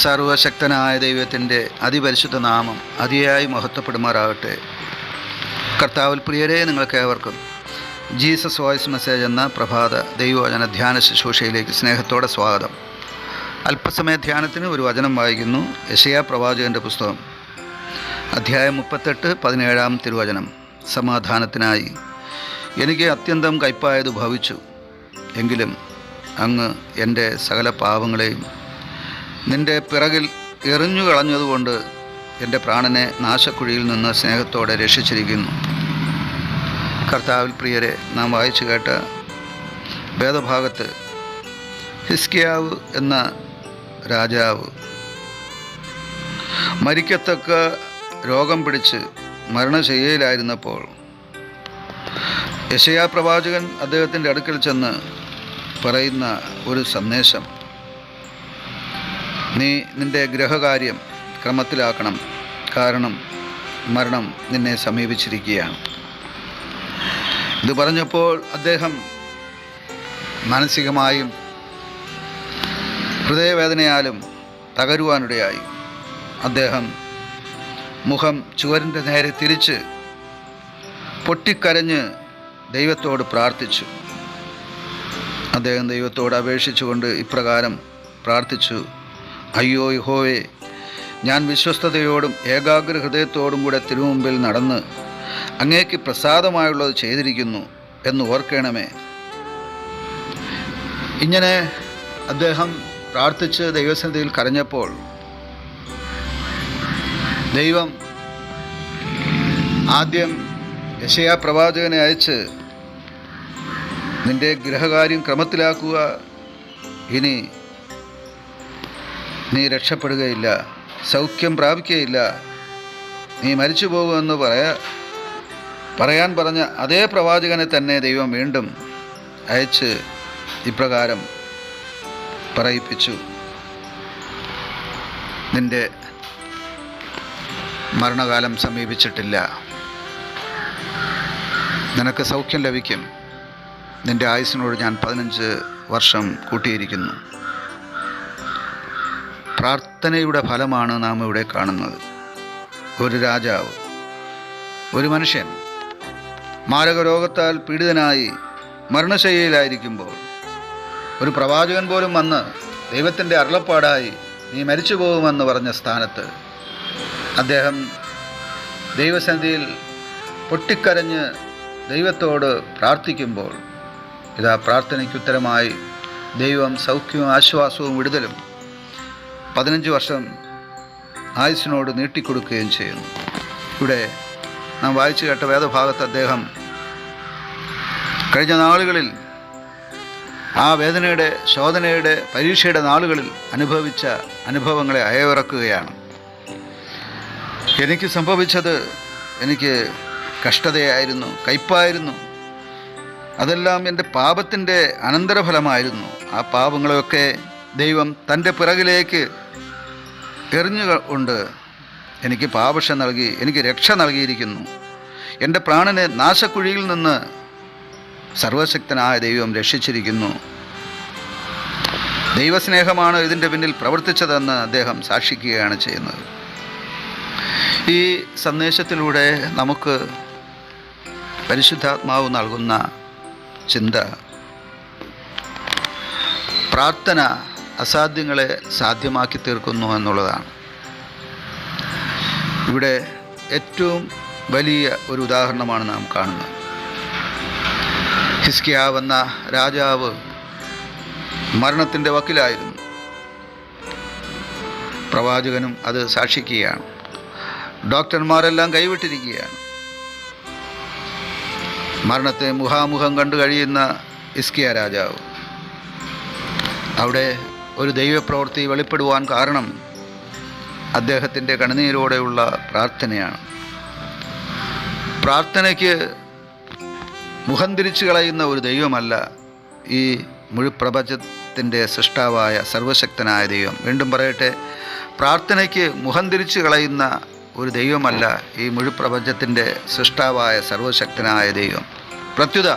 സർവശക്തനായ ദൈവത്തിൻ്റെ അതിപരിശുദ്ധ നാമം അതിയായി മഹത്വപ്പെടുമാറാകട്ടെ. കർത്താവിൽ പ്രിയരെ, നിങ്ങൾക്കേവർക്കും ജീസസ് വോയിസ് മെസ്സേജ് എന്ന പ്രഭാത ദൈവവചന ധ്യാന ശുശ്രൂഷയിലേക്ക് സ്നേഹത്തോടെ സ്വാഗതം. അല്പസമയ ധ്യാനത്തിന് ഒരു വചനം വായിക്കുന്നു. യെശയ്യാ പ്രവാചകൻ്റെ പുസ്തകം, അധ്യായം 38, 17 സമാധാനത്തിനായി എനിക്ക് അത്യന്തം കയ്പായത് ഭവിച്ചു, എങ്കിലും അങ്ങ് എൻ്റെ സകല പാവങ്ങളെയും നിൻ്റെ പിറകിൽ എറിഞ്ഞു കളഞ്ഞതുകൊണ്ട് എൻ്റെ പ്രാണനെ നാശക്കുഴിയിൽ നിന്ന് സ്നേഹത്തോടെ രക്ഷിച്ചിരിക്കുന്നു. കർത്താവിൽ പ്രിയരെ, നാം വായിച്ചു കേട്ട വേദഭാഗത്ത് ഹിസ്കിയാവ് എന്ന രാജാവ് മരിക്കത്തക്ക രോഗം പിടിച്ച് മരണശയ്യയിലായിരുന്നപ്പോൾ യെശയ്യാ പ്രവാചകൻ അദ്ദേഹത്തിൻ്റെ അടുക്കൽ ചെന്ന് പറയുന്ന ഒരു സന്ദേശം: നീ നിൻ്റെ ഗൃഹകാര്യം ക്രമത്തിലാക്കണം, കാരണം മരണം നിന്നെ സമീപിച്ചിരിക്കുകയാണ്. ഇത് പറഞ്ഞപ്പോൾ അദ്ദേഹം മാനസികമായും ഹൃദയവേദനയാലും തകരുവാനിടയായി. അദ്ദേഹം മുഖം ചുവരിൻ്റെ നേരെ തിരിച്ച് പൊട്ടിക്കരഞ്ഞ് ദൈവത്തോട് പ്രാർത്ഥിച്ചു. അദ്ദേഹം ദൈവത്തോട് അപേക്ഷിച്ചുകൊണ്ട് ഇപ്രകാരം പ്രാർത്ഥിച്ചു: അയ്യോ യഹോവേ, ഞാൻ വിശ്വസ്തയോടും ഏകാഗ്ര ഹൃദയത്തോടും കൂടെ തിരുമുമ്പിൽ നടന്ന് അങ്ങേക്ക് പ്രസാദമായുള്ളത് ചെയ്തിരിക്കുന്നു എന്ന് ഓർക്കണമേ. ഇങ്ങനെ അദ്ദേഹം പ്രാർത്ഥിച്ച് ദൈവസന്നിധിയിൽ കരഞ്ഞപ്പോൾ ദൈവം ആദ്യം യെശയ്യാ പ്രവാചകനെ അയച്ച്, നിൻ്റെ ഗൃഹകാര്യം ക്രമത്തിലാക്കുക, ഇനി നീ രക്ഷപ്പെടുകയില്ല, സൗഖ്യം പ്രാപിക്കുകയില്ല, നീ മരിച്ചു പോകുമെന്ന് പറയാൻ പറഞ്ഞ അതേ പ്രവാചകനെ തന്നെ ദൈവം വീണ്ടും അയച്ച് ഇപ്രകാരം പറയിപ്പിച്ചു: നിൻ്റെ മരണകാലം സമീപിച്ചിട്ടില്ല, നിനക്ക് സൗഖ്യം ലഭിക്കും, നിൻ്റെ ആയുസ്സിനോട് ഞാൻ 15 വർഷം കൂട്ടിയിരിക്കുന്നു. പ്രാർത്ഥനയുടെ ഫലമാണ് നാം ഇവിടെ കാണുന്നത്. ഒരു രാജാവ്, ഒരു മനുഷ്യൻ മാരകരോഗത്താൽ പീഡിതനായി മരണശയ്യയിലായിരിക്കുമ്പോൾ ഒരു പ്രവാചകൻ പോലും വന്ന് ദൈവത്തിൻ്റെ അരുളപ്പാടായി നീ മരിച്ചു പോകുമെന്ന് പറഞ്ഞ സ്ഥാനത്ത് അദ്ദേഹം ദൈവസന്നിധിയിൽ പൊട്ടിക്കരഞ്ഞ് ദൈവത്തോട് പ്രാർത്ഥിക്കുമ്പോൾ ഇതാ പ്രാർത്ഥനയ്ക്കുത്തരമായി ദൈവം സൗഖ്യവും ആശ്വാസവും വിടുതലും 15 വർഷം ആയുസ്സിനോട് നീട്ടിക്കൊടുക്കുകയും ചെയ്യുന്നു. ഇവിടെ നാം വായിച്ചു കേട്ട വേദഭാഗത്ത് അദ്ദേഹം കഴിഞ്ഞ നാളുകളിൽ ആ വേദനയുടെ, ശോധനയുടെ, പരീക്ഷയുടെ നാളുകളിൽ അനുഭവിച്ച അനുഭവങ്ങളെ അയവിറക്കുകയാണ്. എനിക്ക് സംഭവിച്ചത് എനിക്ക് കഷ്ടതയായിരുന്നു, കയ്പായിരുന്നു, അതെല്ലാം എൻ്റെ പാപത്തിൻ്റെ അനന്തരഫലമായിരുന്നു. ആ പാപങ്ങളെയൊക്കെ ദൈവം തൻ്റെ പിറകിലേക്ക് എറിഞ്ഞുകൊണ്ട് എനിക്ക് പാപക്ഷ നൽകി, എനിക്ക് രക്ഷ നൽകിയിരിക്കുന്നു. എൻ്റെ പ്രാണനെ നാശക്കുഴിയിൽ നിന്ന് സർവശക്തനായ ദൈവം രക്ഷിച്ചിരിക്കുന്നു. ദൈവസ്നേഹമാണ് ഇതിൻ്റെ പിന്നിൽ പ്രവർത്തിച്ചതെന്ന് അദ്ദേഹം സാക്ഷിക്കുകയാണ് ചെയ്യുന്നത്. ഈ സന്ദേശത്തിലൂടെ നമുക്ക് പരിശുദ്ധാത്മാവ് നൽകുന്ന ചിന്ത, പ്രാർത്ഥന അസാധ്യങ്ങളെ സാധ്യമാക്കി തീർക്കുന്നു എന്നുള്ളതാണ്. ഇവിടെ ഏറ്റവും വലിയ ഒരു ഉദാഹരണമാണ് നാം കാണുന്നത്. ഹിസ്കിയാവ് എന്ന രാജാവ് മരണത്തിൻ്റെ വക്കിലായിരുന്നു. പ്രവാചകനും അത് സാക്ഷിക്കുകയാണ്. ഡോക്ടർമാരെല്ലാം കൈവിട്ടിരിക്കുകയാണ്. മരണത്തെ മുഖാമുഖം കണ്ടു കഴിയുന്ന ഹിസ്കിയ രാജാവ് അവിടെ ഒരു ദൈവപ്രവൃത്തി വെളിപ്പെടുവാൻ കാരണം അദ്ദേഹത്തിൻ്റെ കണ്ണുനീരോടെയുള്ള പ്രാർത്ഥനയാണ്. പ്രാർത്ഥനയ്ക്ക് മുഖം തിരിച്ചു കളയുന്ന ഒരു ദൈവമല്ല ഈ മുഴുപ്രപഞ്ചത്തിൻ്റെ സൃഷ്ടാവായ സർവശക്തനായ ദൈവം. വീണ്ടും പറയട്ടെ, പ്രാർത്ഥനയ്ക്ക് മുഖം തിരിച്ചു കളയുന്ന ഒരു ദൈവമല്ല ഈ മുഴുപ്രപഞ്ചത്തിൻ്റെ സൃഷ്ടാവായ സർവശക്തനായ ദൈവം. പ്രത്യുത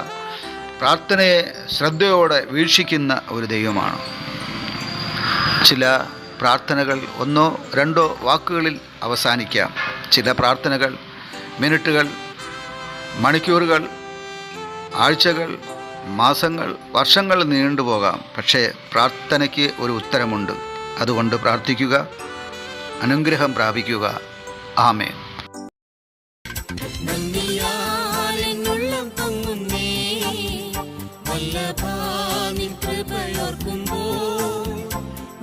പ്രാർത്ഥനയെ ശ്രദ്ധയോടെ വീക്ഷിക്കുന്ന ഒരു ദൈവമാണ്. ചില പ്രാർത്ഥനകൾ 1-2 വാക്കുകളിൽ അവസാനിക്കാം. ചില പ്രാർത്ഥനകൾ മിനിറ്റുകൾ, മണിക്കൂറുകൾ, ആഴ്ചകൾ, മാസങ്ങൾ, വർഷങ്ങൾ നീണ്ടുപോകാം. പക്ഷേ പ്രാർത്ഥനയ്ക്ക് ഒരു ഉത്തരമുണ്ട്. അതുകൊണ്ട് പ്രാർത്ഥിക്കുക, അനുഗ്രഹം പ്രാപിക്കുക. ആമേൻ.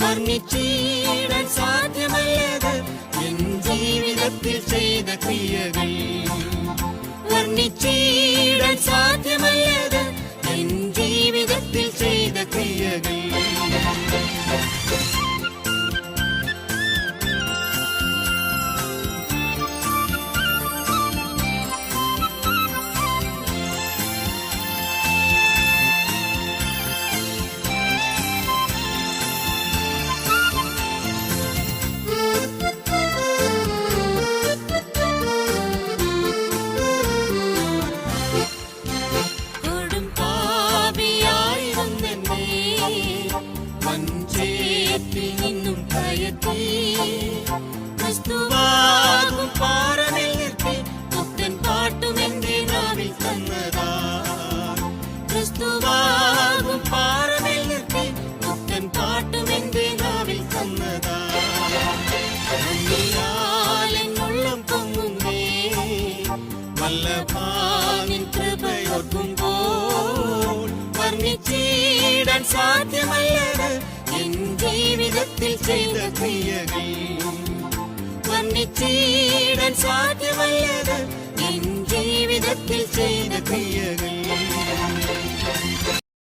വർണ്ണിച്ചിടാൻ സാധ്യമല്ലത് എൻ ജീവിതത്തിൽ ചെയ്ത ക്രിയകൾ. വർണ്ണിച്ചിടാൻ സാധ്യമല്ലത് എൻ ജീവിതത്തിൽ ചെയ്ത ക്രിയകൾ. ക്രിസ്തുവാകും പാറമേൽ നിർത്തി പുത്തൻ പാട്ടും എന്റെ നാവിൽ തന്നതാ. ക്രിസ്തുവാകും പാറമേൽ നിർത്തി പുത്തൻ പാട്ടും എന്റെ നാവിൽ തന്നതാ. ഉള്ളം പൊങ്ങുന്നേ വല്ലഭാനിൻ കൃപയോർക്കുമ്പോൾ. വർണ്ണിച്ചിടാൻ സാധ്യമല്ലത് എൻ ജീവിതത്തിൽ ചെയ്ത ക്രിയകൾ. വർണ്ണിച്ചിടാൻ സാധ്യമല്ലത് എൻ ജീവിതത്തിൽ ചെയ്ത ക്രിയകൾ.